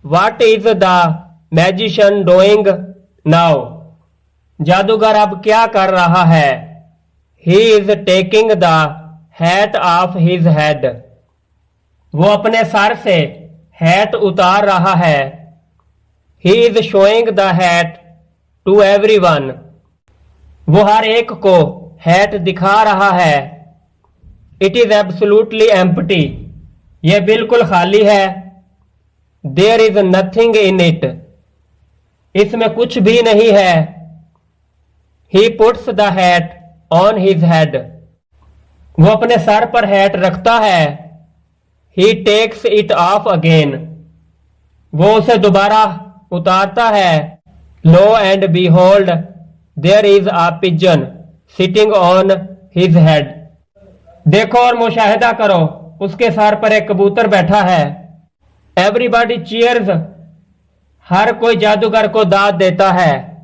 What is the magician doing now? जादूगर अब क्या कर रहा है? He is taking the hat off his head. वो अपने सर से हैट उतार रहा है. He is showing the hat to everyone. वो हर एक को हैट दिखा रहा है. It is absolutely empty. यह बिल्कुल खाली है. There is nothing in it. इसमें कुछ भी नहीं है. He puts the hat on his head. वो अपने सर पर हैट रखता है. He takes it off again. वो उसे दोबारा उतारता है. Lo and behold, there is a pigeon sitting on his head. देखो और मुशाहिदा करो, उसके सर पर एक कबूतर बैठा है. Everybody cheers. हर कोई जादूगर को दाद देता है.